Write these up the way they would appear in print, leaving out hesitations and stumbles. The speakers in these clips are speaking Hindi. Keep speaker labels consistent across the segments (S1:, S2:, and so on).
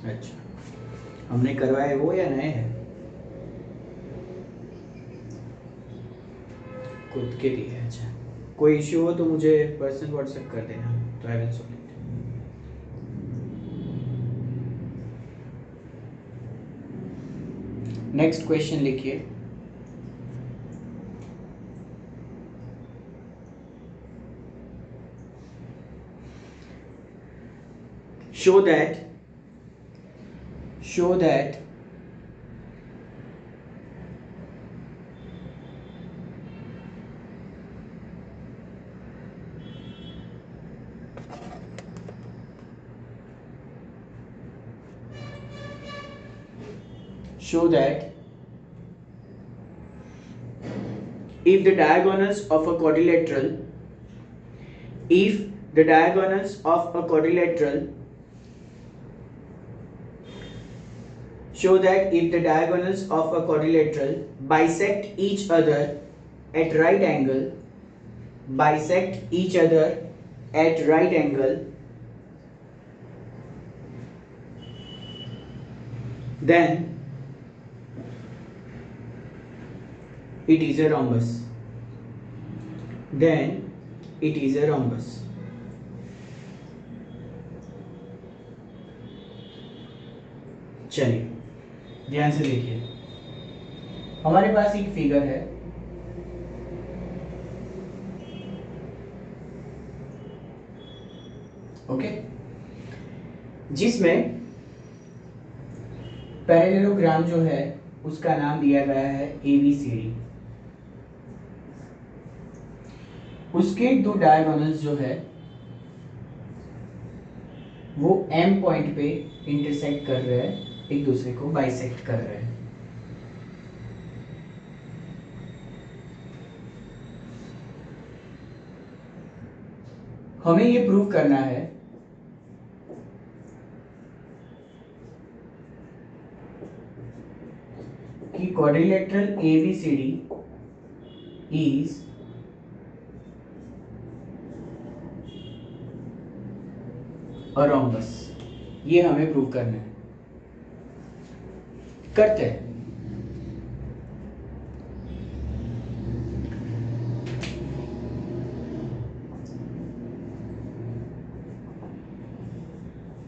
S1: अच्छा, हमने करवाए वो या नए हैं? खुद के लिए। अच्छा, कोई इश्यू हो तो मुझे पर्सनल व्हाट्सएप कर देना, तो I will solve it. Next question लिखिए। show that show that show that if the diagonals of a quadrilateral if the diagonals of a quadrilateral show that if the diagonals of a quadrilateral bisect each other at right angle bisect each other at right angle, then it is a rhombus. Then it is a rhombus. चलिए ध्यान से देखिए, हमारे पास एक फिगर है, ओके, जिसमें पैरेललोग्राम जो है उसका नाम दिया गया है ABCD। उसके दो डायगोनल्स जो है वो M पॉइंट पे इंटरसेक्ट कर रहे हैं, एक दूसरे को बाइसेक्ट कर रहे हैं। हमें ये प्रूव करना है कि quadrilateral ABCD is a rhombus. ये हमें प्रूव करना है, करते हैं।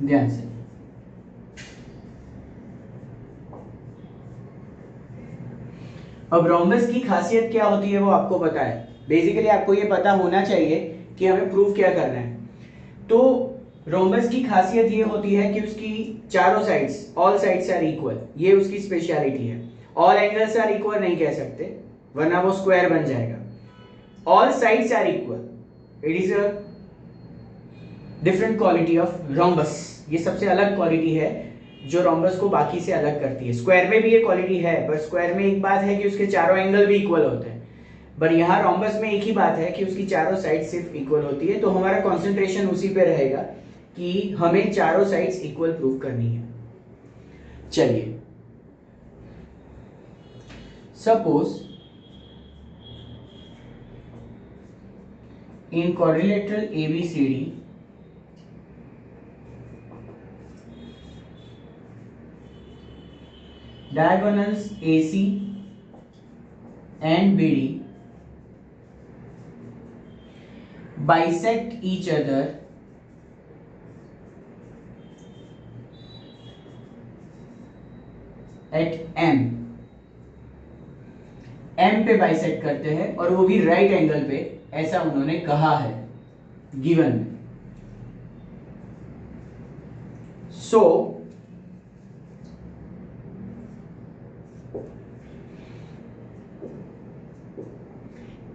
S1: ध्यान से, अब रोम्बस की खासियत क्या होती है वो आपको पता है। बेसिकली आपको ये पता होना चाहिए कि हमें प्रूव क्या करना है। तो रोम्बस की खासियत ये होती है कि उसकी चारों sides, all sides are equal, ये उसकी स्पेशलिटी है। ऑल एंगल्स आर इक्वल नहीं कह सकते वरना वो स्क्वायर बन जाएगा। All sides are equal, it is a different quality of rhombus. ये सबसे अलग क्वालिटी है जो रोम्बस को बाकी से अलग करती है। स्क्वायर में भी ये क्वालिटी है, पर स्क्वायर में एक बात है कि उसके चारों एंगल भी इक्वल होते हैं, पर यहाँ रोम्बस में एक ही बात है कि उसकी चारों साइड सिर्फ इक्वल होती है। तो हमारा कॉन्सेंट्रेशन उसी पे रहेगा कि हमें चारों साइड्स इक्वल प्रूव करनी है। चलिए, suppose in quadrilateral ABCD diagonals AC and BD bisect each other at M पे बाइसेक्ट करते हैं और वो भी राइट एंगल पे, ऐसा उन्होंने कहा है गिवन में। सो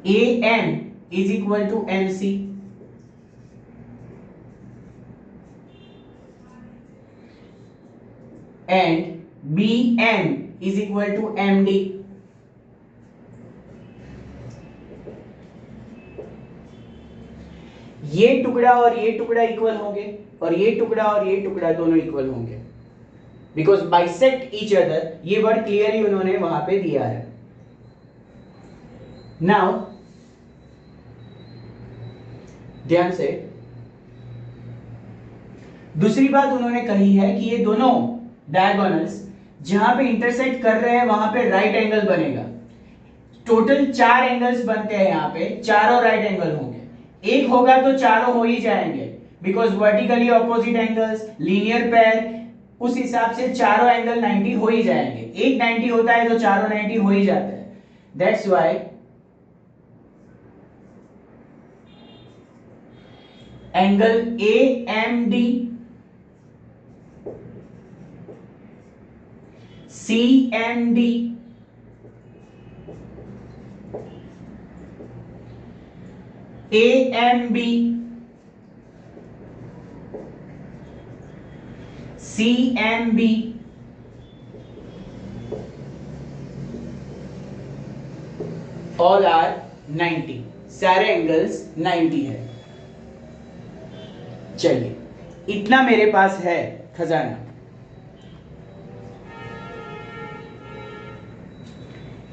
S1: AM is equal to MC and BM is equal to MD। ये टुकड़ा और ये टुकड़ा इक्वल होंगे और ये टुकड़ा और ये टुकड़ा दोनों इक्वल होंगे, बिकॉज बाइसेक्ट ईच अदर, ये वर्ड क्लियरली उन्होंने वहां पे दिया है। नाउ ध्यान से, दूसरी बात उन्होंने कही है कि ये दोनों डायगोनल्स जहां पे इंटरसेक्ट कर रहे हैं वहां पे राइट एंगल बनेगा। टोटल 4 एंगल्स बनते हैं, यहाँ पे चारों राइट एंगल होंगे। एक होगा तो चारों हो ही जाएंगे, because vertically opposite angles, linear pair, उस हिसाब से चारों एंगल 90 हो ही जाएंगे। एक 90 होता है तो चारों 90 हो ही जाते हैं। That's why angle AMD, CMD, AMB, CMB, all are 90, सारे एंगल्स 90 है। चलिए, इतना मेरे पास है खजाना।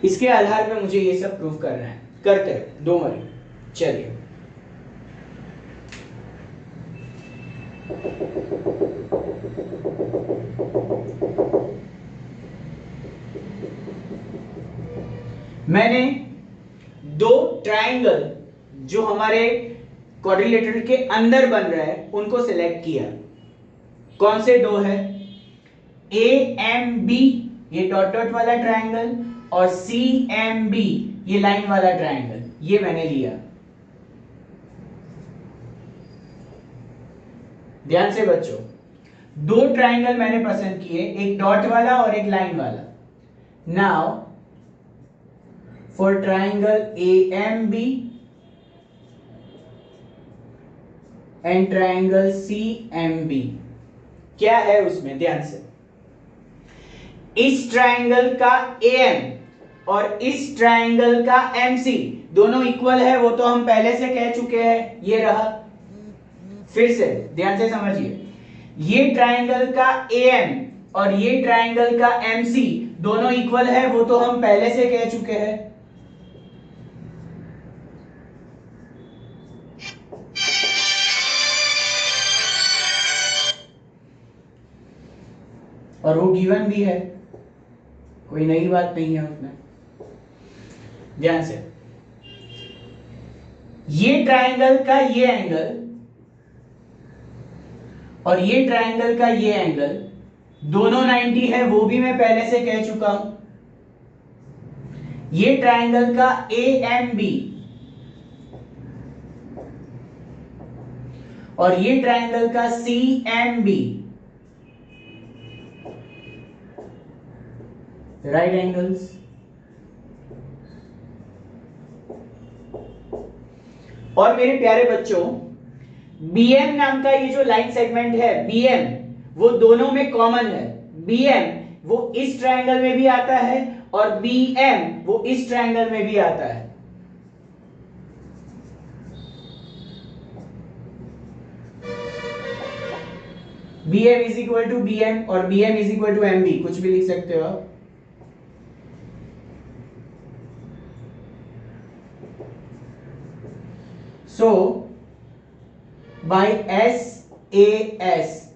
S1: इसके आधार पे मुझे ये सब प्रूव करना है, करते हैं, डोंट वरी। चलिए, मैंने दो ट्राइंगल जो हमारे क्वाड्रिलेटरल के अंदर बन रहा है उनको सिलेक्ट किया। कौन से दो है? AMB, ये डॉट डॉट वाला ट्राइंगल, और CMB, ये लाइन वाला ट्राइंगल, ये मैंने लिया। ध्यान से बच्चों, दो ट्राइंगल मैंने पसंद किए, एक डॉट वाला और एक लाइन वाला। Now for triangle AMB and triangle CMB, क्या है उसमें? ध्यान से, इस ट्राइंगल का AM और इस ट्राइंगल का MC दोनों इक्वल है, वो तो हम पहले से कह चुके हैं, ये रहा। फिर से ध्यान से समझिए, ये ट्राइंगल का AM और ये ट्राइंगल का MC दोनों इक्वल है, वो तो हम पहले से कह चुके हैं। और वो गिवन भी है, कोई नई बात नहीं है उसमें। ध्यान से, ये ट्राइंगल का ये एंगल और ये ट्राइंगल का ये एंगल दोनों 90 है, वो भी मैं पहले से कह चुका हूं। ये ट्राइंगल का AMB और ये ट्राइंगल का CMB राइट एंगल्स। और मेरे प्यारे बच्चों, BM नाम का ये जो लाइन सेगमेंट है, BM, वो दोनों में कॉमन है। BM वो इस ट्रायंगल में भी आता है और BM वो इस ट्रायंगल में भी आता है। BM is equal to BM और BM is equal to MB, कुछ भी लिख सकते हो आप। So by SAS,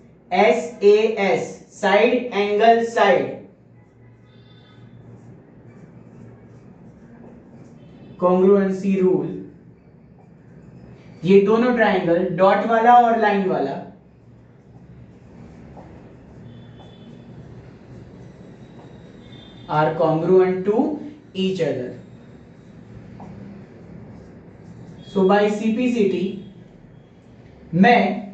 S1: side angle side, congruency rule, ये दोनों ट्राइंगल डॉट वाला और लाइन वाला are congruent to each other. So by CPCT मैं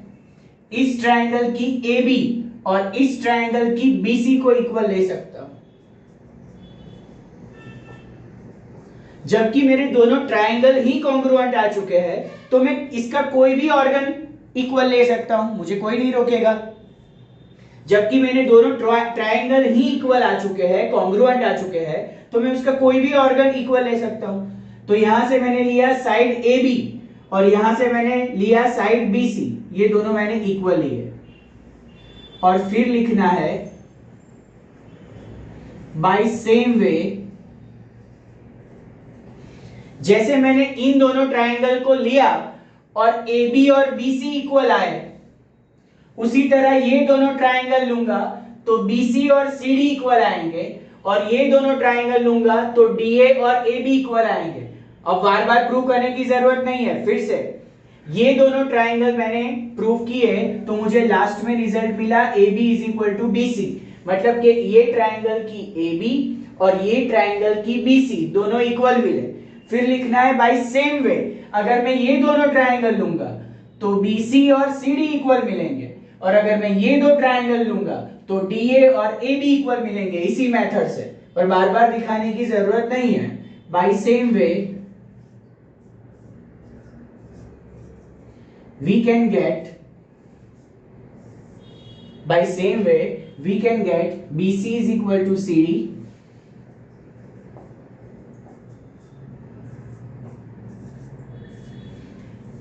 S1: इस ट्रायंगल की AB और इस ट्रायंगल की BC को इक्वल ले सकता हूं, जबकि मेरे दोनों ट्रायंगल ही कॉन्ग्रुएंट आ चुके हैं, तो मैं इसका कोई भी ऑर्गन इक्वल ले सकता हूं, मुझे कोई नहीं रोकेगा। जबकि मैंने दोनों ट्रायंगल ही इक्वल आ चुके हैं, कॉन्ग्रुएंट आ चुके हैं, तो मैं उसका कोई भी ऑर्गन इक्वल ले सकता हूं। तो यहां से मैंने लिया साइड AB और यहां से मैंने लिया साइड BC, ये दोनों मैंने इक्वल लिए। और फिर लिखना है बाय सेम वे, जैसे मैंने इन दोनों ट्रायंगल को लिया और AB और BC इक्वल आए, उसी तरह ये दोनों ट्राइंगल लूंगा तो BC और CD इक्वल आएंगे, और ये दोनों ट्राइंगल लूंगा तो DA और AB इक्वल आएंगे। अब बार बार प्रूव करने की जरूरत नहीं है, फिर से ये दोनों ट्राइंगल मैंने प्रूव किए तो मुझे लास्ट में रिजल्ट मिला AB is equal to BC, मतलब कि ये ट्राइंगल की AB और ये ट्राइंगल की BC दोनों इक्वल मिले। फिर लिखना है बाय सेम वे, अगर मैं ये दोनों ट्राइंगल लूंगा तो BC और CD इक्वल मिलेंगे, और अगर मैं ये दो ट्राइंगल लूंगा तो DA और AB इक्वल मिलेंगे, इसी मेथड से, और बार बार दिखाने की जरूरत नहीं है। By same way we can get BC is equal to CD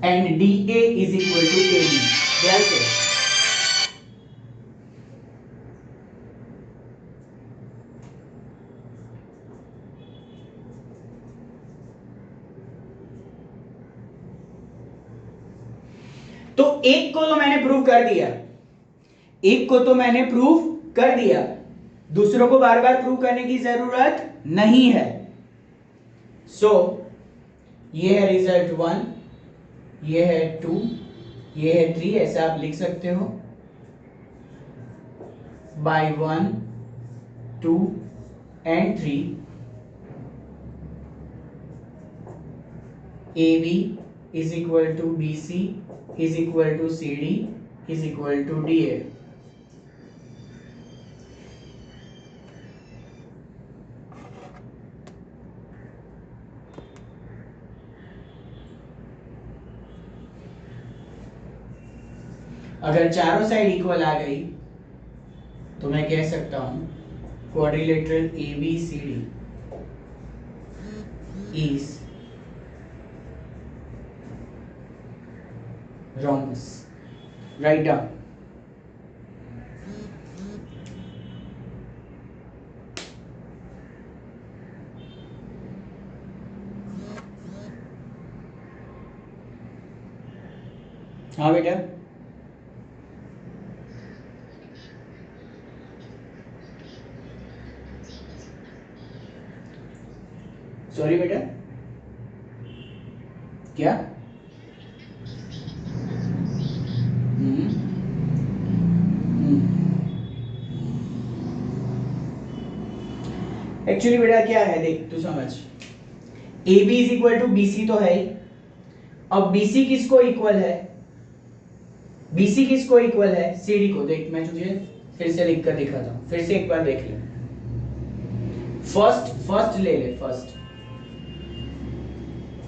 S1: and DA is equal to AB. That's it. तो एक को तो मैंने प्रूव कर दिया, दूसरों को बार बार प्रूव करने की जरूरत नहीं है। सो ये है रिजल्ट 1, ये है 2, ये है 3, ऐसा आप लिख सकते हो bye 1, 2 and 3 AB is equal to BC is equal to CD is equal to DA. अगर चारों साइड इक्वल आ गई तो मैं कह सकता हूं quadrilateral ABCD is rhombus. Write down. हाँ बेटा, सॉरी बेटा, क्या? एक्चुअली बेटा क्या है, देख तू समझ, AB is equal to BC तो है ही। अब BC किसको इक्वल है? BC किसको इक्वल है? CD को। देख मैं तुझे फिर से लिख कर दिखाता हूं, फिर से एक बार देख ले। फर्स्ट ले ले, first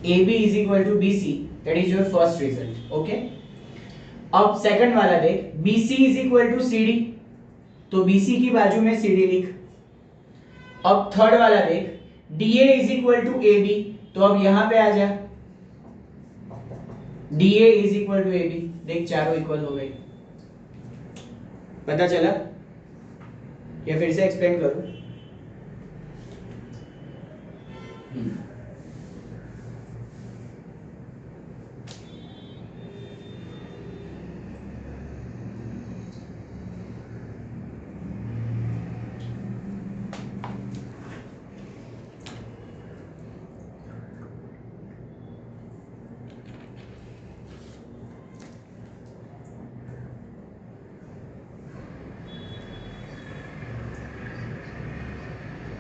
S1: AB is equal to BC, that is your first result, okay. अब सेकंड वाला देख, BC is equal to CD, तो BC की बाजू में CD लिख। अब थर्ड वाला देख, DA is equal to AB, तो अब यहां पे आ जा, DA is equal to AB। देख चारों इक्वल हो गए, पता चला? या फिर से एक्सप्लेन करूं?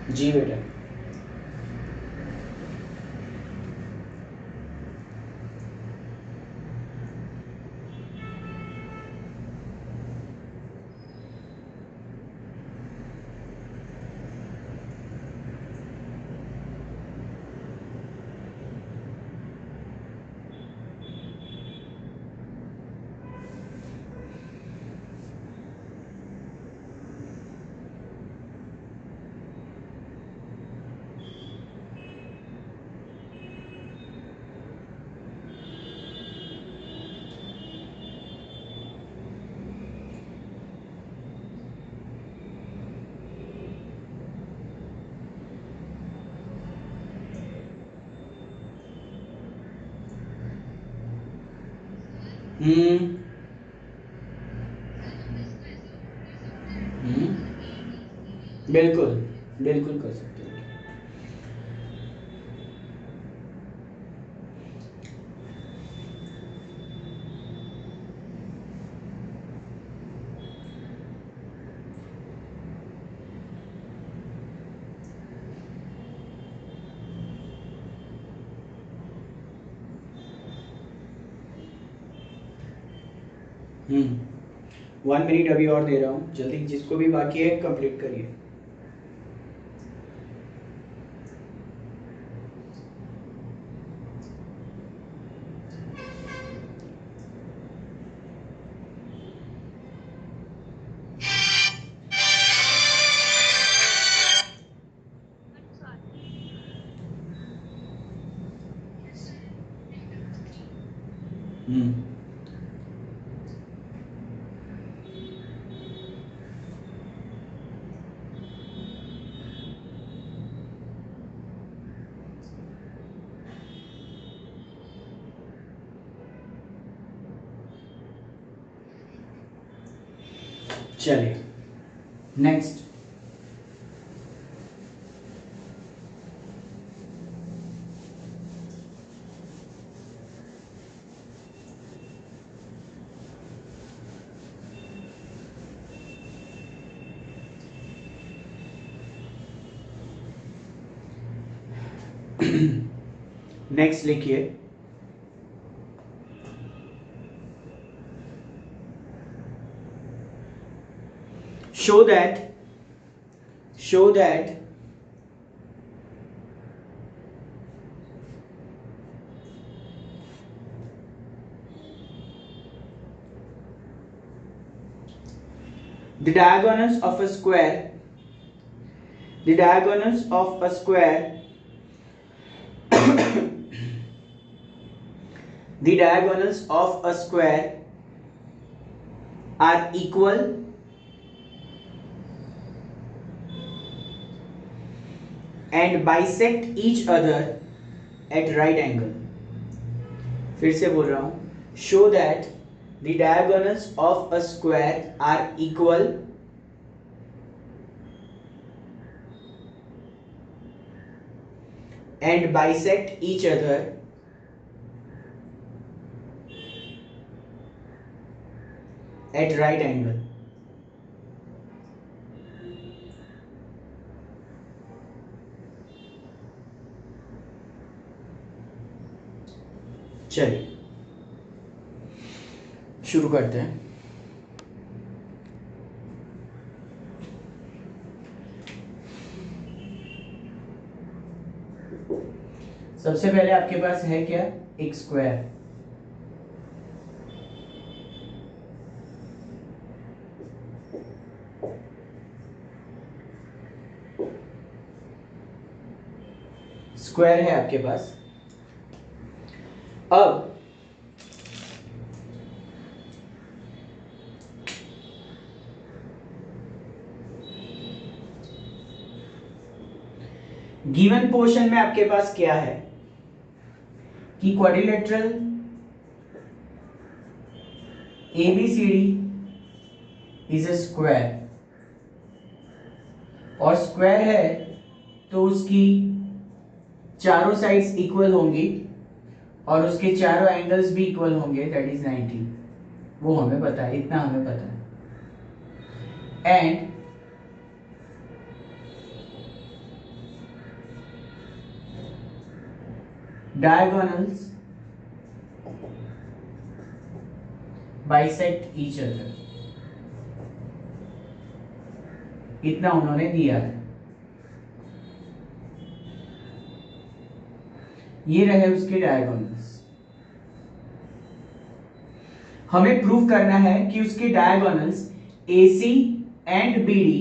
S1: जी बेटा। बिल्कुल बिल्कुल कर सकते हो। हम्म 1 मिनट अभी और दे रहा हूँ, जल्दी जिसको भी बाकी है कंप्लीट करिए। हम्म चलिए नेक्स्ट। नेक्स्ट लिखिए, show that the diagonals of a square the diagonals of a square the diagonals of a square are equal and bisect each other at right angle। फिर से बोल रहा हूं, show that the diagonals of a square are equal and bisect each other at right angle। चलिए शुरू करते हैं। सबसे पहले आपके पास है क्या, एक स्क्वायर। स्क्वायर है आपके पास। अब गिवन पोर्शन में आपके पास क्या है कि quadrilateral ABCD is a square, और स्क्वायर है तो उसकी चारों साइड्स इक्वल होंगी और उसके चारों एंगल्स भी इक्वल होंगे, दैट इज 90। वो हमें पता है, इतना हमें पता है। And diagonals bisect each other, इतना उन्होंने दिया है। ये रहे उसके डायगोनल्स। हमें प्रूव करना है कि उसके डायगोनल्स AC एंड BD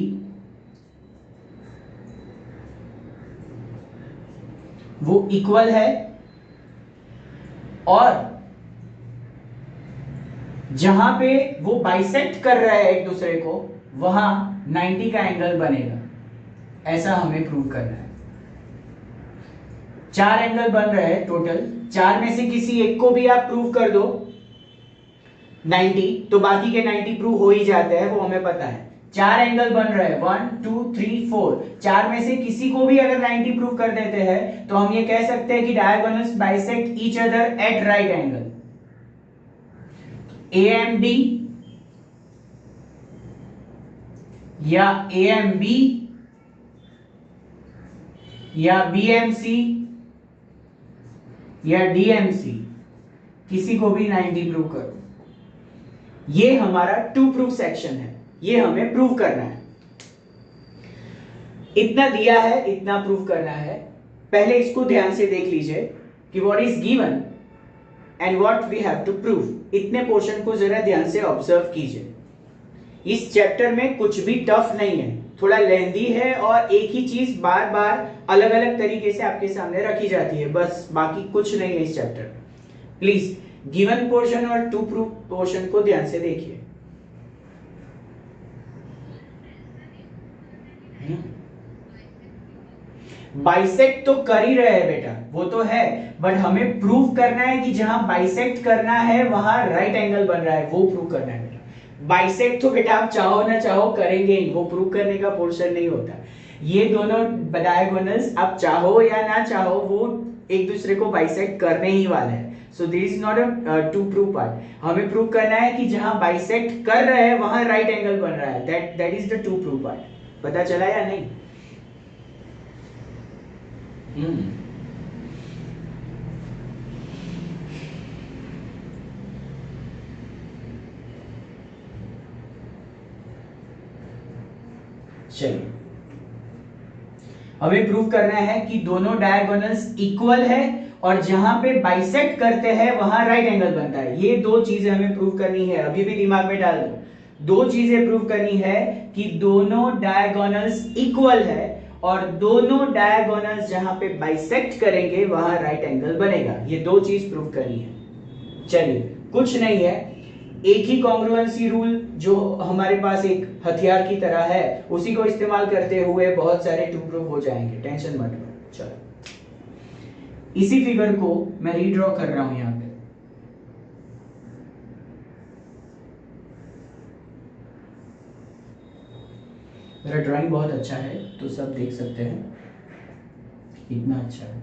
S1: वो इक्वल है, और जहां पे वो बाइसेक्ट कर रहे हैं एक दूसरे को, वहां 90 का एंगल बनेगा। ऐसा हमें प्रूव करना है। 4 एंगल बन रहे हैं टोटल, 4 में से किसी एक को भी आप प्रूव कर दो 90, तो बाकी के 90 प्रूव हो ही जाते हैं, वो हमें पता है। चार एंगल बन रहे हैं, 1 2 3 4, चार में से किसी को भी अगर 90 प्रूव कर देते हैं तो हम ये कह सकते हैं कि diagonals bisect each other at right angle. AMD या AMB या BMC या DMC, किसी को भी 90 प्रूव करो। ये हमारा टू प्रूफ सेक्शन है, ये हमें प्रूव करना है। इतना दिया है, इतना प्रूव करना है। पहले इसको ध्यान से देख लीजिए कि what is given and what we have to prove. इतने पोर्शन को जरा ध्यान से ऑब्जर्व कीजिए। इस चैप्टर में कुछ भी टफ नहीं है, थोड़ा लेंदी है और एक ही चीज बार बार अलग अलग तरीके से आपके सामने रखी जाती है, बस बाकी कुछ नहीं है इस चैप्टर में। प्लीज गिवन पोर्शन और टू प्रूफ पोर्शन को ध्यान से देखिए। बाइसेक्ट तो कर ही रहे हैं बेटा, वो तो है, बट हमें प्रूव करना है कि जहां बाइसेक्ट करना है वहां राइट एंगल बन रहा है, वो प्रूव करना है बेटा। बाइसेक्ट तो बेटा आप चाहो ना चाहो करेंगे ही, वो प्रूव करने का पोर्शन नहीं होता। ये दोनों डायगोनल्स आप चाहो या ना चाहो वो एक दूसरे को बाइसेक्ट करने ही वाले हैं। So this is not a to prove part. हमें प्रूव करना है कि जहां बाइसेक्ट कर रहे हैं वहां राइट एंगल बन रहा है, that is the two prove part. पता चला या नहीं? चलिए, हमें प्रूव करना है कि दोनों डायगोनल्स इक्वल है और जहां पे बाइसेक्ट करते हैं वहां राइट एंगल बनता है। ये दो चीजें हमें प्रूव करनी है, अभी भी दिमाग में डाल दो। दो चीजें प्रूव करनी है कि दोनों डायगोनल्स इक्वल है और दोनों डायगोनल्स जहां पे बाइसेक्ट करेंगे वहां राइट एंगल बनेगा। ये दो चीज प्रूव करनी है। चलिए, कुछ नहीं है, एक ही कॉन्ग्रुएंसी रूल जो हमारे पास एक हथियार की तरह है, उसी को इस्तेमाल करते हुए बहुत सारे टू प्रूव हो जाएंगे, टेंशन मत लो। चलो, इसी फिगर को मैं रीड्रॉ कर रहा हूं यहां पे। मेरा ड्राइंग बहुत अच्छा है तो सब देख सकते हैं, इतना अच्छा है।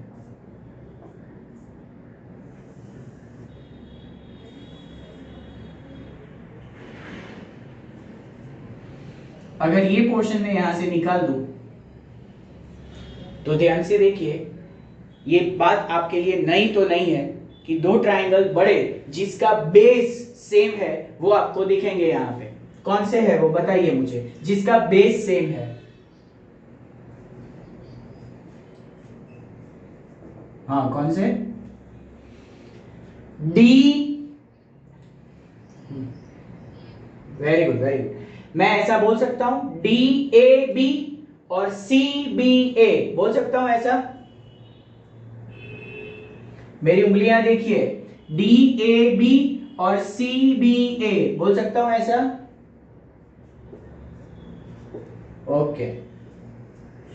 S1: अगर ये पोर्शन में यहां से निकाल दूं तो ध्यान से देखिए, ये बात आपके लिए नई तो नहीं है कि दो ट्रायंगल बड़े जिसका बेस सेम है वो आपको दिखेंगे यहां पे। कौन से है वो बताइए मुझे, जिसका बेस सेम है। हाँ, कौन से? D, very good very good. मैं ऐसा बोल सकता हूं DAB और CBA, बोल सकता हूं ऐसा? मेरी उंगलियां देखिए, DAB और CBA, बोल सकता हूं ऐसा? ओके।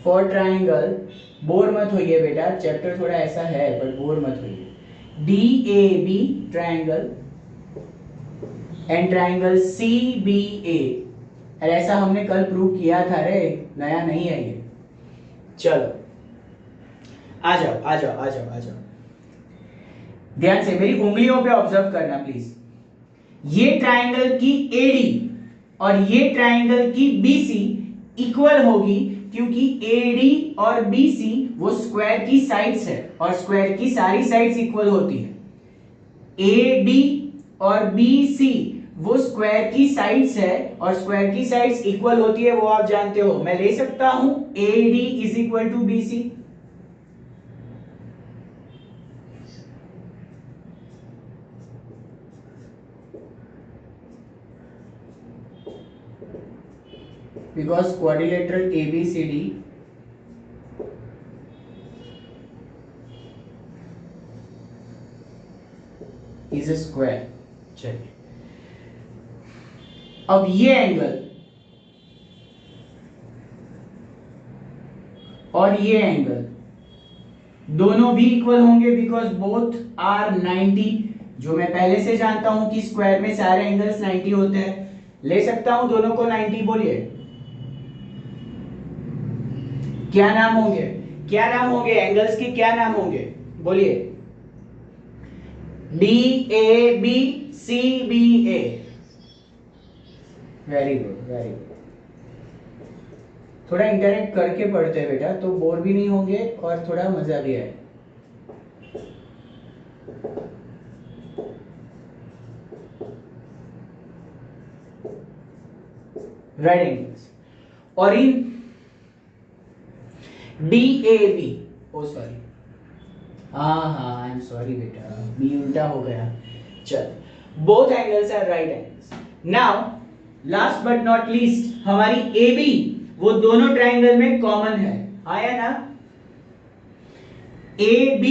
S1: फॉर ट्राइंगल, बोर मत होइए बेटा, चैप्टर थोड़ा ऐसा है पर बोर मत होइए। DAB triangle and triangle CBA, और ऐसा हमने कल प्रूव किया था रे, नया नहीं है ये। चलो, आ जाओ आ जाओ आ जाओ आ जाओ, ध्यान से मेरी उंगलियों पे ऑब्जर्व करना प्लीज। ये ट्राइंगल की AD और ये ट्राइंगल की BC इक्वल होगी, क्योंकि AD और BC वो स्क्वायर की साइड्स है और स्क्वायर की सारी साइड्स इक्वल होती है। AD और BC वो स्क्वायर की साइड्स है और स्क्वायर की साइड्स इक्वल होती है, वो आप जानते हो। मैं ले सकता हूं AD is equal to BC। Because quadrilateral ABCD is a square। चलिए, अब ये एंगल और ये एंगल दोनों भी इक्वल होंगे, बिकॉज बोथ आर 90, जो मैं पहले से जानता हूं कि स्क्वायर में सारे एंगल्स 90 होते हैं। ले सकता हूं दोनों को 90, बोलिए। क्या नाम होंगे? क्या नाम होंगे एंगल्स के? क्या नाम होंगे? बोलिए। DAB CBA। Very good, very good. थोड़ा इंटरेक्ट करके पढ़ते हैं बेटा, तो बोर भी नहीं होंगे और थोड़ा मजा भी आए। Right angles. और इन DAB, ओ सॉरी, हाँ आई एम सॉरी बेटा, बी उल्टा हो गया। चल, both angles are right angles. Now last but not least, हमारी AB वो दोनों ट्रायंगल में कॉमन है, आया ना? AB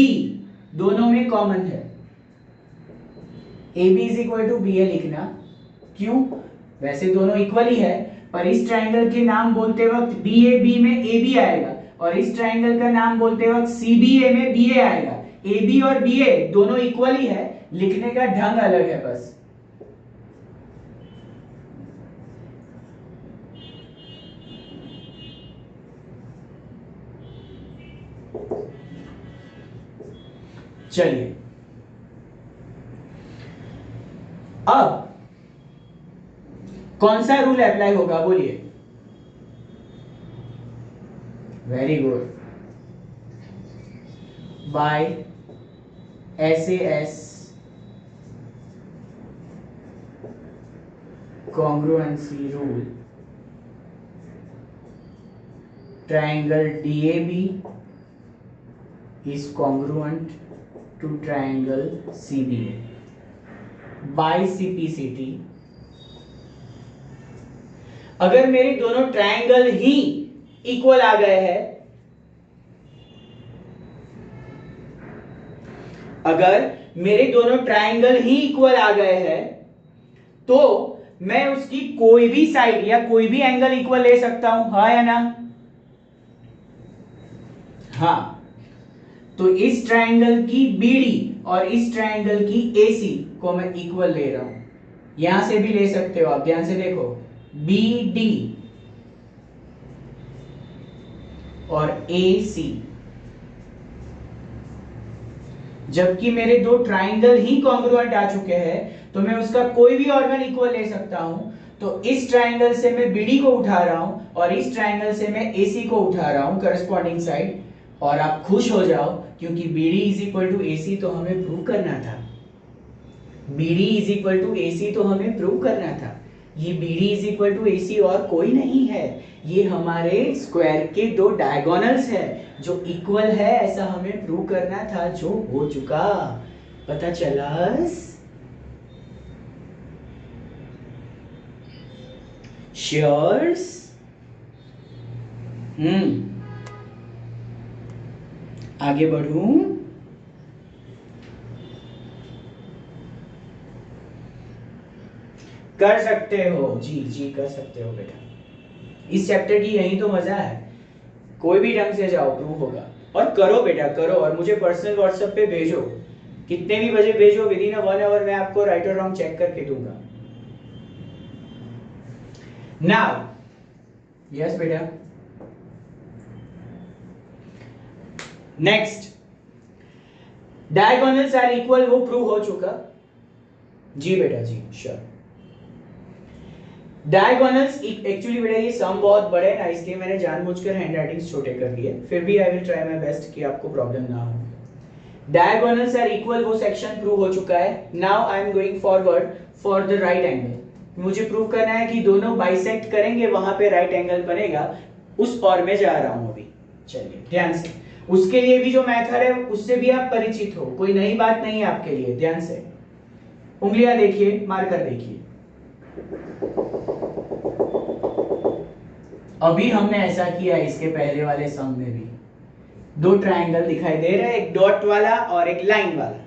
S1: दोनों में कॉमन है। AB is equal to BA लिखना। क्यों? वैसे दोनों इक्वल ही है, पर इस ट्रायंगल के नाम बोलते वक्त BAB में AB आएगा और इस ट्रायंगल का नाम बोलते वक्त CBA में BA आएगा। AB और BA दोनों इक्वल ही है, लिखने का ढंग अलग है बस। चलिए, अब कौन सा रूल अप्लाई होगा? बोलिए। Very good, by SAS congruency rule, triangle DAB is congruent to triangle CBA. By CPCT, अगर मेरे दोनों ट्रायंगल ही इक्वल आ गए हैं, अगर मेरे दोनों ट्रायंगल ही इक्वल आ गए हैं, तो मैं उसकी कोई भी साइड या कोई भी एंगल इक्वल ले सकता हूं, हाँ या ना? हाँ। तो इस ट्रायंगल की BD और इस ट्रायंगल की AC को मैं इक्वल ले रहा हूं। यहां से भी ले सकते हो आप, ध्यान से देखो, BD और AC, जबकि मेरे दो ट्रायंगल ही कॉन्ग्रुएंट आ चुके हैं, तो मैं उसका कोई भी ऑर्गन इक्वल ले सकता हूं। तो इस ट्रायंगल से मैं BD को उठा रहा हूं और इस ट्रायंगल से मैं AC को उठा रहा हूं, करस्पॉन्डिंग साइड। और आप खुश हो जाओ, क्योंकि BD is equal to AC तो हमें प्रूव करना था। BD is equal to AC तो हमें प्रूव करना था। ये BD is equal to AC और कोई नहीं है, ये हमारे स्क्वायर के दो डायगोनल्स है जो इक्वल है, ऐसा हमें प्रूव करना था, जो हो चुका। पता चला? श्योर्स? आगे बढ़ूं? कर सकते हो जी, जी कर सकते हो बेटा। इस चैप्टर की यही तो मजा है, कोई भी ढंग से जाओ, प्रूव होगा। और करो बेटा, करो, और मुझे पर्सनल व्हाट्सएप पे भेजो, कितने भी बजे भेजो, विद इन 1 आवर मैं आपको राइट और रॉन्ग चेक करके दूंगा। नाउ यस बेटा, नेक्स्ट, डायगोनल्स आर इक्वल, वो प्रूव हो चुका। जी बेटा जी, श्योर। डायगोनल्स एक्चुअली बेटा ये सम बहुत बड़े हैं ना, इसलिए मैंने जानबूझकर हैंडराइटिंग्स छोटे कर दिए, फिर भी I will try my best कि आपको प्रॉब्लम ना हो। डायगोनल्स आर इक्वल, वो सेक्शन प्रूव हो चुका है। Now I am going forward for the right angle. मुझे प्रूव करना है कि दोनों बाइसेक्ट करेंगे, वहां पे राइट एंगल बनेगा, उस और में जा रहा हूं अभी। चलिए ध्यान से, उसके लिए भी जो मेथड है उससे भी आप परिचित हो, कोई नई बात नहीं है आपके लिए। ध्यान से उंगलियां देखिए, मार्कर देखिए। अभी हमने ऐसा किया इसके पहले वाले सम में भी, दो ट्रायंगल दिखाई दे रहे हैं, एक डॉट वाला और एक लाइन वाला,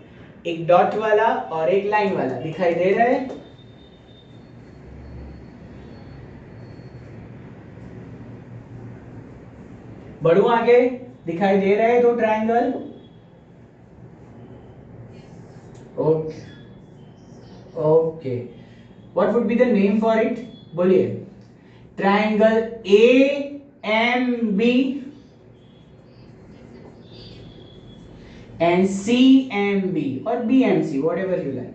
S1: एक डॉट वाला और एक लाइन वाला दिखाई दे रहा है। बढ़ू आगे, दिखाई दे रहे हैं दो triangle? Okay okay, what would be the name for it? बोलिए। ट्रायंगल AMB एंड CMB और BMC, what ever you like.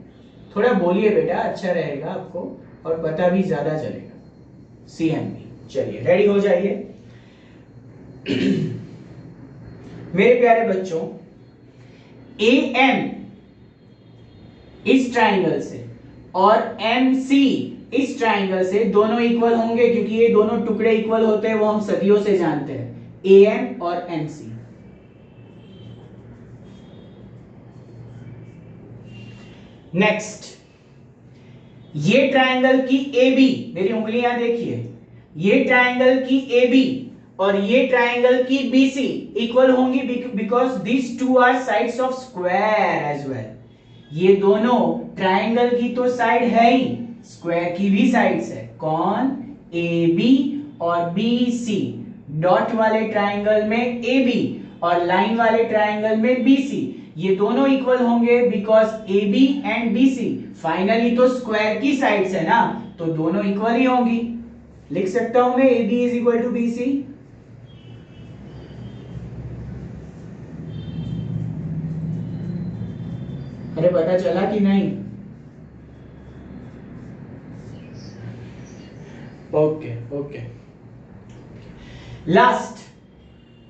S1: थोड़ा बोलिए बेटा, अच्छा रहेगा आपको और पता भी ज्यादा चलेगा। CMB, चलिए रेडी हो जाइए। मेरे प्यारे बच्चों, AM इस ट्राइंगल से और MC इस ट्राइंगल से दोनों इक्वल होंगे, क्योंकि ये दोनों टुकड़े इक्वल होते हैं, वो हम सदियों से जानते हैं, AM और MC। नेक्स्ट, ये ट्राइंगल की AB, मेरी उंगलियां देखिए, ये ट्राइंगल की AB और ये ट्राइंगल की BC इक्वल होंगी, because this two are sides of square as well. ये दोनों ट्राइंगल की तो साइड है ही, स्क्वायर की भी साइड्स है। कौन? AB और BC। डॉट वाले ट्राइंगल में AB और लाइन वाले ट्राइंगल में BC, ये दोनों इक्वल होंगे because AB and BC finally तो स्क्वायर की साइड्स है ना, तो दोनों इक्वल ही होंगी। लिख सकता हूं मैं AB is equal to BC। अरे पता चला कि नहीं? Okay okay. लास्ट,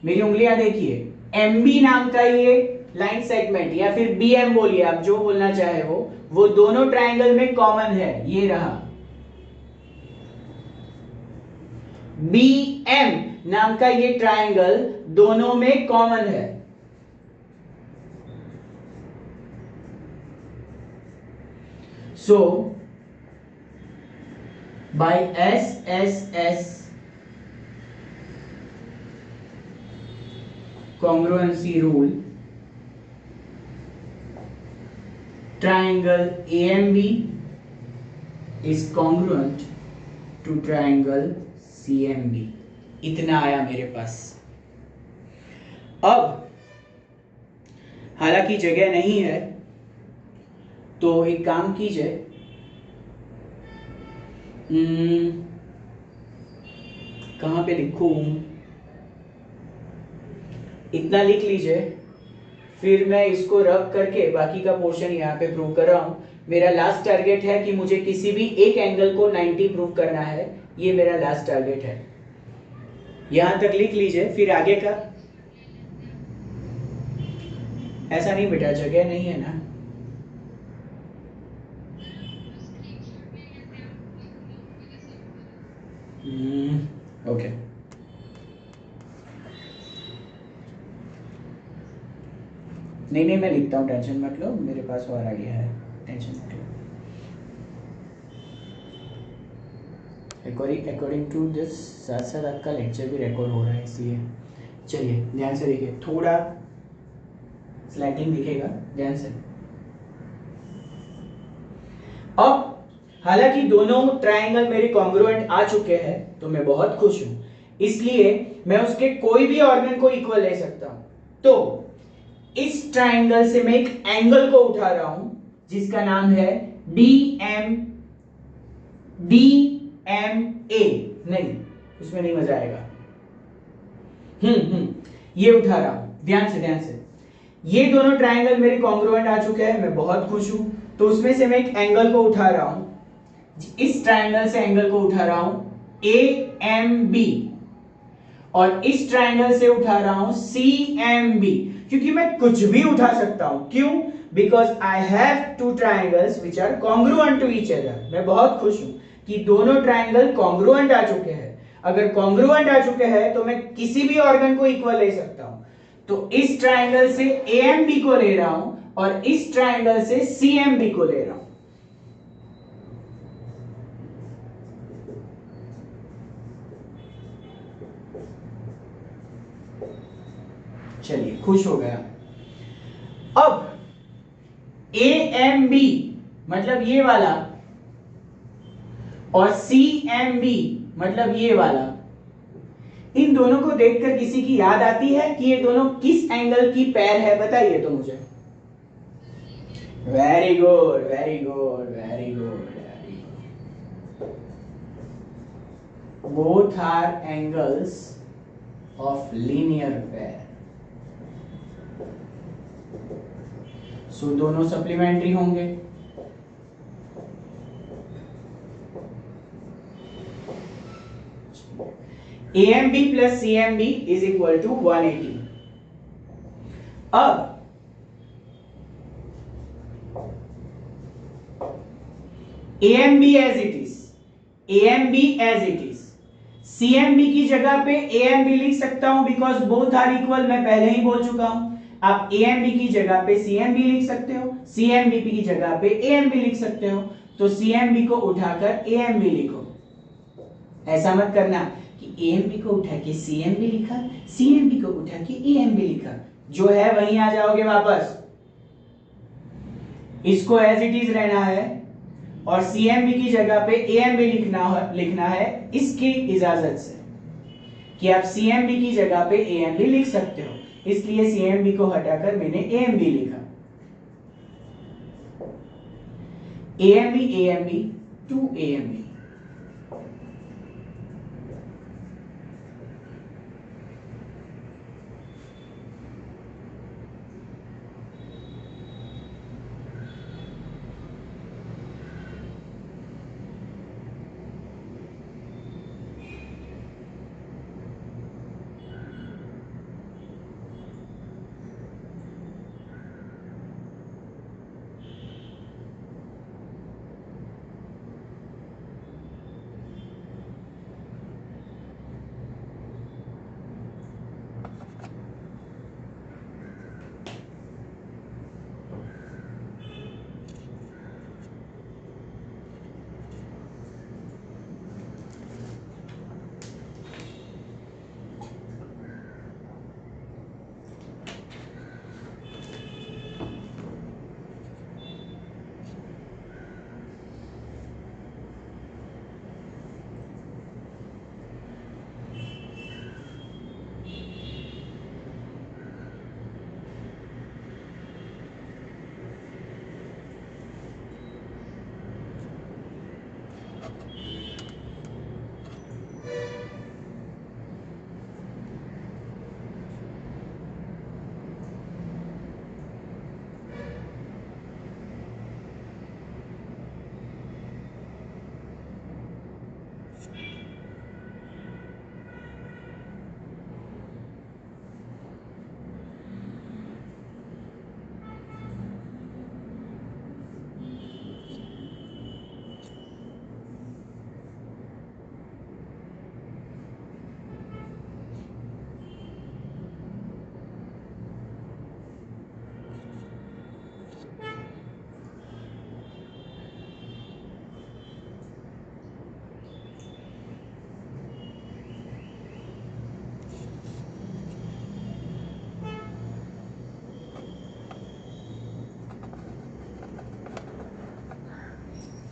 S1: मेरी उंगलियां देखिए, MB नाम का ये लाइन सेगमेंट या फिर BM बोलिए, आप जो बोलना चाहे वो दोनों ट्राइंगल में कॉमन है, ये रहा। BM नाम का ये ट्राइंगल दोनों में कॉमन है। So by SSS congruency rule, triangle AMB is congruent to triangle CMB। इतना आया मेरे पास। अब हालांकि जगह नहीं है, तो एक काम कीजिए, कहां पे लिखूं? इतना लिख लीजिए, फिर मैं इसको रब करके बाकी का पोर्शन यहाँ पे प्रूव कर रहा हूं। मेरा लास्ट टारगेट है कि मुझे किसी भी एक एंगल को 90 प्रूव करना है, ये मेरा लास्ट टारगेट है। यहां तक लिख लीजिए, फिर आगे का। ऐसा नहीं बेटा, जगह नहीं है ना। ओके नहीं, मैं लिखता हूँ, टेंशन मत लो, मेरे पास और आइडिया है, टेंशन मत लो। अकॉर्डिंग टू दिस, साथ साथ आपका लेक्चर भी रिकॉर्ड हो रहा है, इसलिए चलिए ध्यान से देखिए, थोड़ा स्लैटिंग दिखेगा, ध्यान से। अब हालांकि दोनों ट्राइंगल मेरे कॉन्ग्रुएंट आ चुके हैं, तो मैं बहुत खुश हूं, इसलिए मैं उसके कोई भी ऑर्गन को इक्वल ले सकता हूं। तो इस ट्राइंगल से मैं एक एंगल को उठा रहा हूं जिसका नाम है DMA। नहीं, उसमें नहीं मजा आएगा। ये उठा रहा हूं, ध्यान से। ये दोनों ट्राइंगल मेरे कॉन्ग्रुएंट आ चुके हैं, मैं बहुत खुश हूं। तो उसमें से मैं एक एंगल को उठा रहा हूं, इस ट्राइंगल से एंगल को उठा रहा हूं AMB, और इस ट्राइंगल से उठा रहा हूं CMB, क्योंकि मैं कुछ भी उठा सकता हूं। क्यों? Because I have two triangles which are congruent to each other. मैं बहुत खुश हूं कि दोनों ट्राइंगल कॉन्ग्रुएंट आ चुके हैं। अगर कॉन्ग्रुएंट आ चुके हैं तो मैं किसी भी ऑर्गन को इक्वल ले सकता हूं। तो इस ट्राइंगल से AMB को ले रहा हूं और इस ट्राइंगल से CMB को ले रहा हूं। चलिए, खुश हो गया। अब AMB मतलब ये वाला और CMB मतलब ये वाला, इन दोनों को देखकर किसी की याद आती है कि ये दोनों किस एंगल की पैर है? बताइए तो मुझे। Very good, very good, very good. Both are angles of linear pair. So दोनों सप्लीमेंट्री होंगे। AMB plus CMB is equal to 180। अब AMB as it is, AMB as it is, CMB की जगह पे AMB लिख सकता हूं बिकॉज बोथ आर इक्वल, मैं पहले ही बोल चुका हूं। आप AMB की जगह पे CMB लिख सकते हो, CMB की जगह पे AMB लिख सकते हो, तो CMB को उठाकर AMB लिखो। ऐसा मत करना कि AMB को उठा के CMB लिखा, CMB को उठा के AMB लिखा, जो है वहीं आ जाओगे वापस। इसको एज इट इज रहना है और CMB की जगह पे AMB लिखना है इसकी इजाजत से, कि आप CMB की जगह पे AMB लिख सकते हो, इसलिए CMB को हटाकर मैंने AMB लिखा। AMB AMB 2AMB।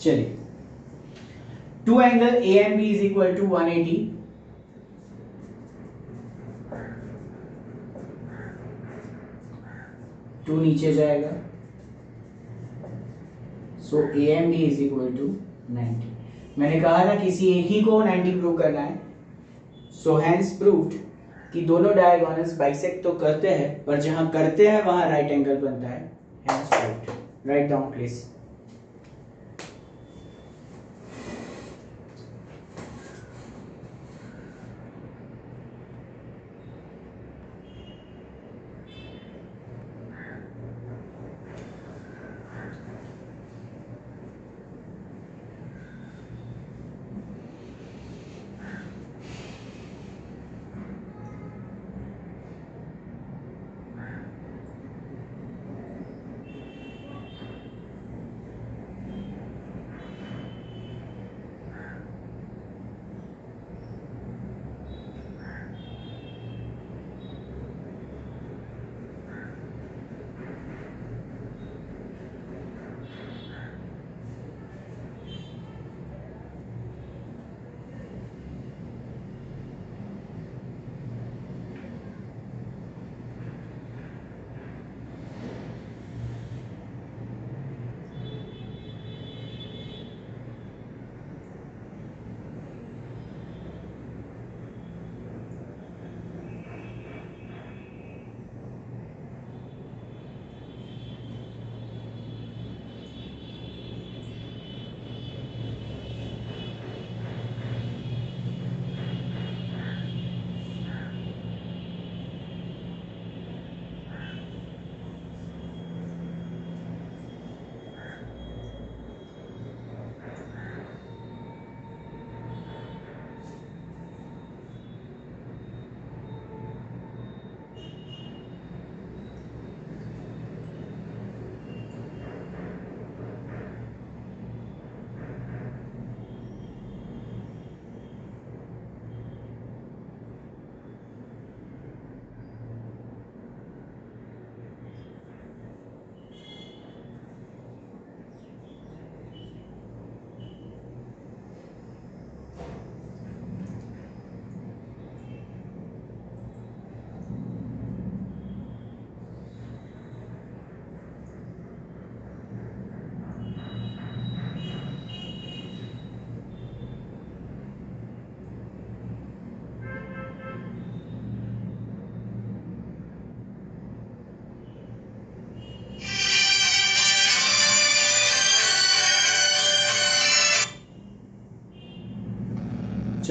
S1: चलिए, 2 angle AMB is equal to 180। Two नीचे जाएगा, सो AMB इज इक्वल टू 90। मैंने कहा ना किसी एक ही को 90 प्रूव करना है, सो हैंस प्रूव्ड कि दोनों डायगोनल्स बाइसेक्ट तो करते हैं, पर जहां करते हैं वहां राइट एंगल बनता है। Hence proved. Right down please.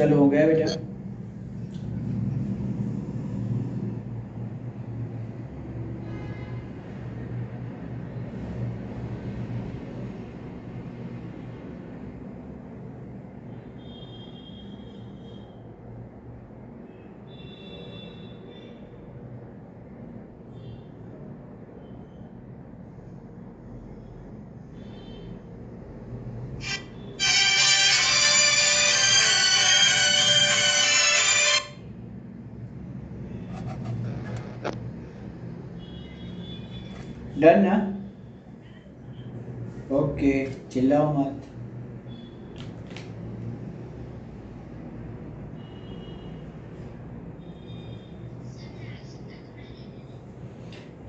S1: चलो हो गया बेटा। डन ना? ओके, चिल्लाओ मत।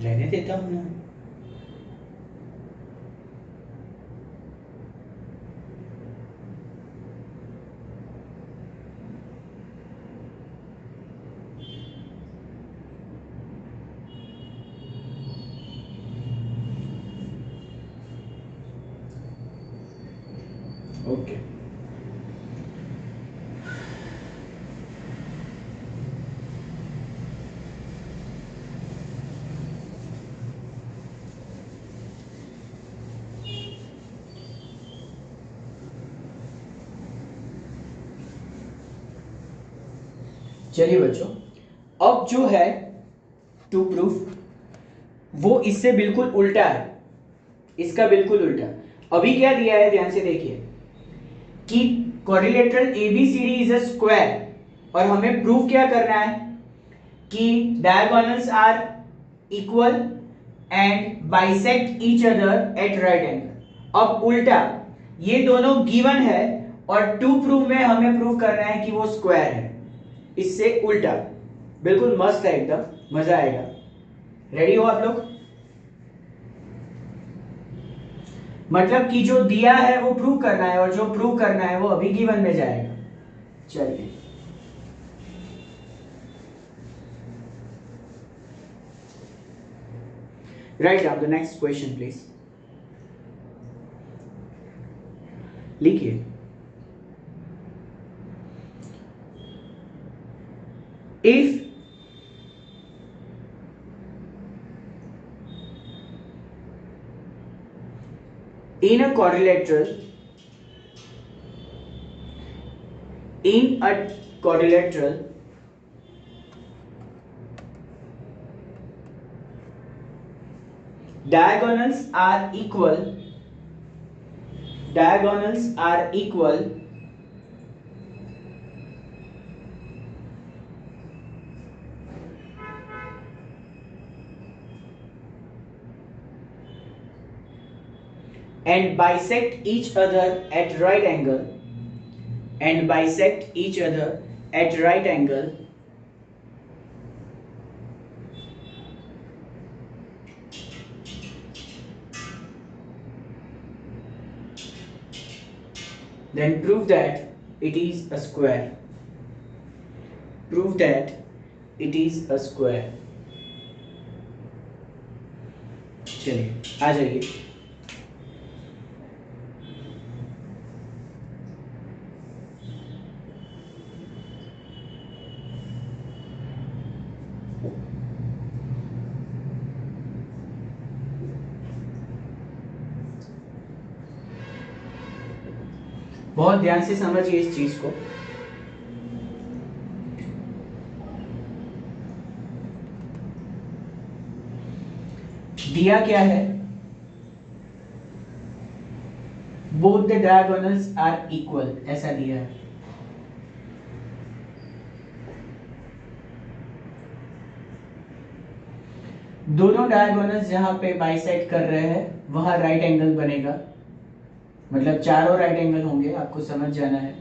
S1: रहने देता हूँ ना। ओके, चलिए बच्चों, अब जो है टू प्रूफ वो इससे बिल्कुल उल्टा है, इसका बिल्कुल उल्टा। अभी क्या दिया है ध्यान से देखिए कि quadrilateral ABCD is a square और हमें प्रूफ क्या करना है कि diagonals are equal and bisect each other at right angle. अब उल्टा, ये दोनों गिवन है और टू प्रूफ में हमें प्रूव करना है कि वो स्क्वायर है, इससे उल्टा। बिल्कुल मस्त है, एकदम मजा आएगा। रेडी हो आप लोग? मतलब कि जो दिया है वो प्रूव करना है और जो प्रूव करना है वो अभी गिवन में जाएगा। चलिए, write down the next question please. लिखिए, if in a quadrilateral diagonals are equal and bisect each other at right angle then prove that it is a square. चलिए आ जाइए। बहुत ध्यान से समझिए इस चीज को। दिया क्या है? Both the diagonals are equal, ऐसा दिया है। दोनों डायगोनल्स जहां पे बाइसेक्ट कर रहे हैं वहां राइट एंगल बनेगा, मतलब चारों राइट एंगल होंगे, आपको समझ जाना है।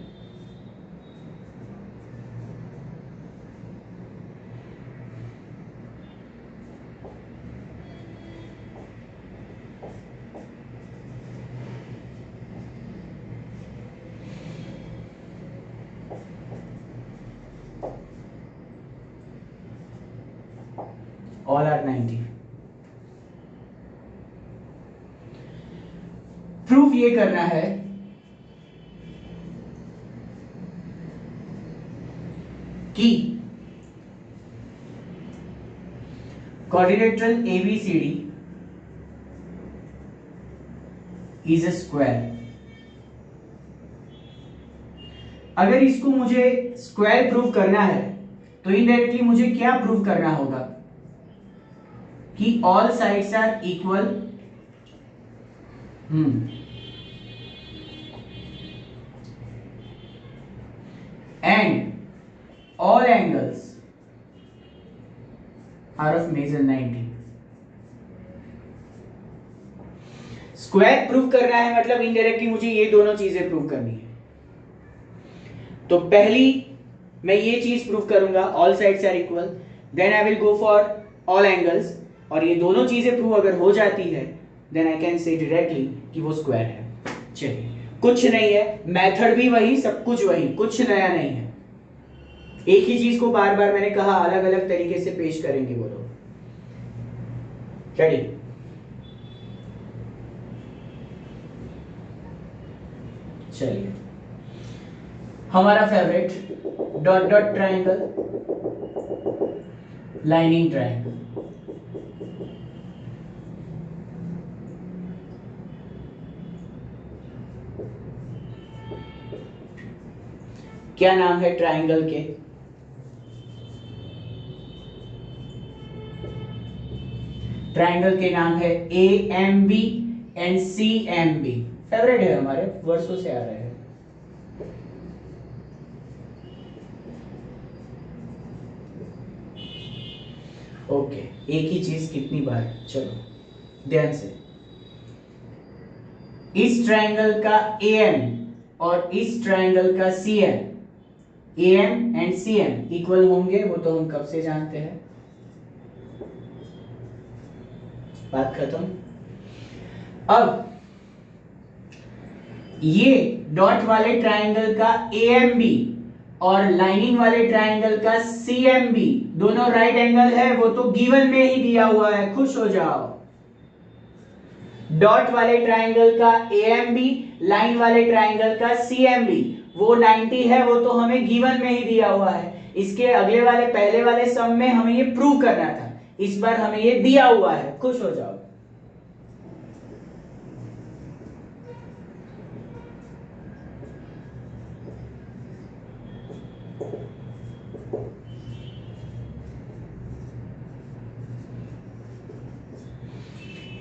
S1: All are 90। प्रूफ ये करना है कि quadrilateral ABCD is a square। अगर इसको मुझे स्क्वायर प्रूव करना है तो इनडायरेक्टली मुझे क्या प्रूव करना होगा कि all sides are equal and all angles are of measure 90। Square prove करना है मतलब इनडायरेक्टली मुझे ये दोनों चीजें प्रूव करनी है। तो पहली मैं ये चीज प्रूव करूंगा all sides are equal, then I will go for all angles, और ये दोनों चीजें प्रूव अगर हो जाती है then I can say directly कि वो स्क्वायर है। चलिए, कुछ नहीं है, मेथड भी वही, सब कुछ वही, कुछ नया नहीं है। एक ही चीज को बार बार मैंने कहा अलग अलग तरीके से पेश करेंगे वो लोग। रेडी? चलिए, हमारा favourite dot dot triangle, lining triangle. क्या नाम है ट्रायंगल के? ट्रायंगल के नाम है AMB एंड CMB। फेवरेट है हमारे, वर्षों से आ रहे हैं। ओके, एक ही चीज कितनी बार? चलो ध्यान से, इस ट्रायंगल का AM और इस ट्रायंगल का CM, AM and CM equal होंगे, वो तो हम कब से जानते हैं। बात खत्म। अब ये डॉट वाले ट्रायंगल का AMB और लाइनिंग वाले ट्रायंगल का CMB दोनों राइट एंगल है, वो तो गिवन में ही दिया हुआ है, खुश हो जाओ। डॉट वाले ट्रायंगल का AMB, लाइन वाले ट्रायंगल का CMB वो 90 है, वो तो हमें गिवन में ही दिया हुआ है। इसके अगले वाले पहले वाले सम में हमें ये प्रूव करना था, इस बार हमें ये दिया हुआ है, खुश हो जाओ।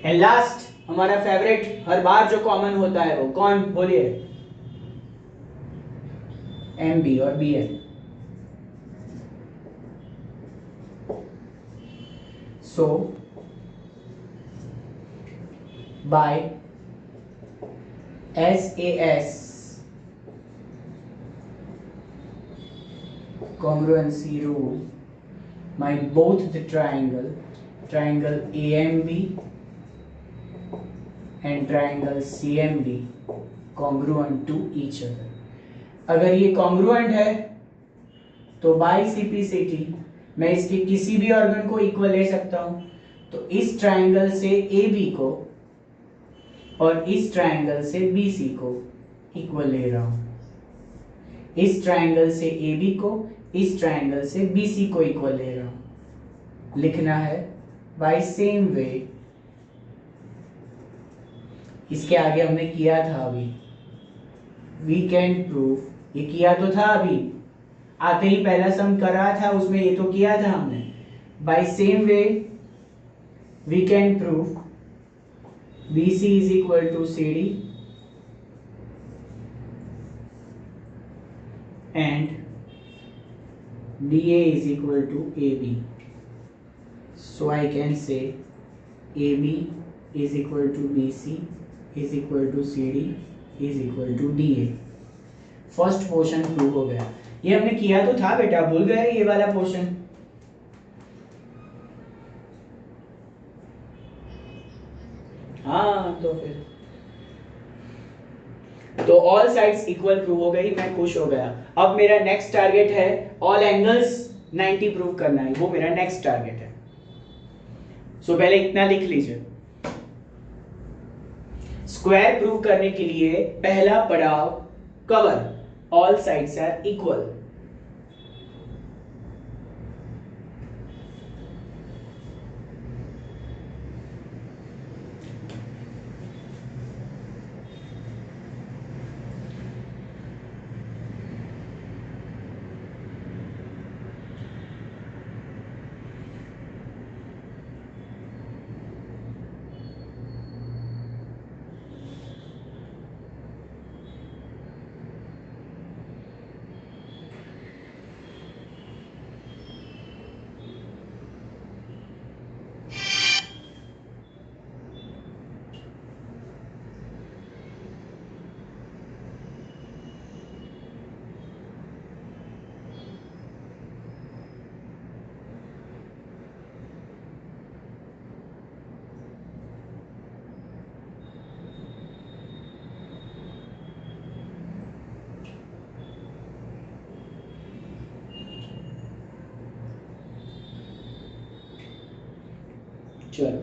S1: एंड लास्ट हमारा फेवरेट, हर बार जो कॉमन होता है वो कौन? बोलिए। MB और BN। So bye SAS congruency rule, my both the triangle AMB and triangle CMD congruent to each other। अगर ये congruent है तो बाय CPCT मैं इसके किसी भी ऑर्गन को इक्वल ले सकता हूं। तो इस ट्रायंगल से AB को और इस ट्रायंगल से BC को इक्वल ले रहा हूं, इस ट्रायंगल से AB को इस ट्रायंगल से BC को इक्वल ले रहा हूं। लिखना है बाय सेम वे, इसके आगे हमने किया था अभी, वी कैन प्रूव, ये किया तो था अभी, आते ही पहला सम करा था उसमें, ये तो किया था हमने। By same way we can prove BC is equal to CD and DA is equal to AB। So I can say AB is equal to BC is equal to CD is equal to DA। First portion prove हो गया। ये हमने किया तो था बेटा, भूल गए ये वाला पोर्शन? हाँ, तो फिर तो ऑल साइड्स इक्वल प्रूव हो गई, मैं खुश हो गया। अब मेरा नेक्स्ट टारगेट है ऑल एंगल्स 90 प्रूव करना है, वो मेरा नेक्स्ट टारगेट है। सो पहले इतना लिख लीजिए, स्क्वायर प्रूव करने के लिए पहला पड़ाव cover, all sides are equal. चलो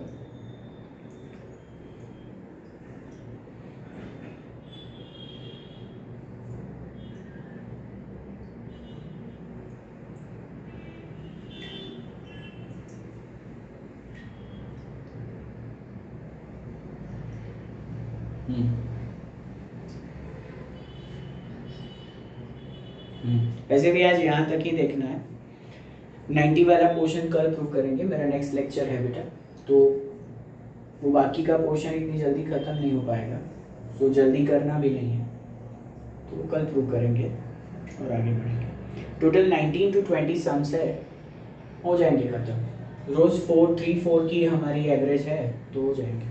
S1: वैसे भी आज यहाँ तक ही देखना है। 90 वाला पोर्शन कल प्रूव करेंगे, मेरा नेक्स्ट लेक्चर है बेटा, तो वो बाकी का पोर्शन इतनी जल्दी ख़त्म नहीं हो पाएगा, तो जल्दी करना भी नहीं है, तो कल प्रूव करेंगे और आगे बढ़ेंगे। टोटल 19 to 20 सम्स है, हो जाएंगे ख़त्म। रोज़ 4 की हमारी एवरेज है, तो हो जाएंगे।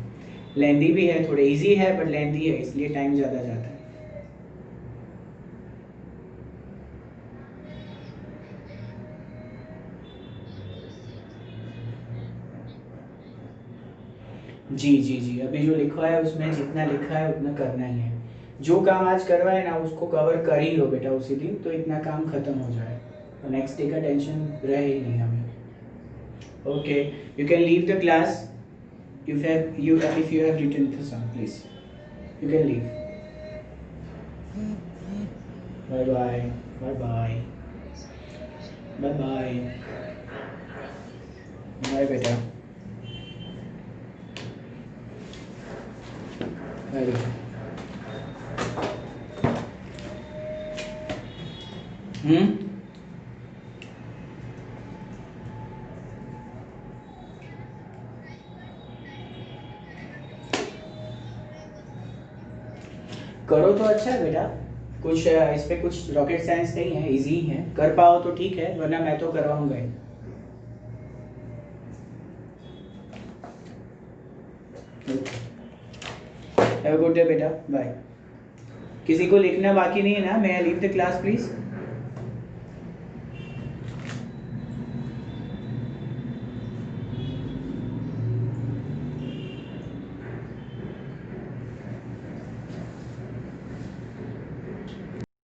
S1: लेंदी भी है, थोड़े इजी है बट लेंदी है, इसलिए टाइम ज़्यादा जाता है। जी जी जी, अभी जो लिखा है उसमें जितना लिखा है उतना करना ही है। जो काम आज करवाए ना उसको कवर कर ही लो बेटा उसी दिन, तो इतना काम खत्म हो जाए, तो नेक्स्ट डे का टेंशन रहे ही नहीं हमें। Okay, you can leave the class if you have written the sum, please you can leave. Bye bye. Bye bye. Bye bye. Bye बेटा। Bye बेटा। करो तो अच्छा है बेटा, कुछ इस पे कुछ रॉकेट साइंस नहीं है, इजी है, कर पाओ तो ठीक है, वरना मैं तो करवाऊंगा ही। हैव अ गुड डे बेटा, बाय। किसी को लिखना बाकी नहीं है ना? मैं लीव द क्लास प्लीज।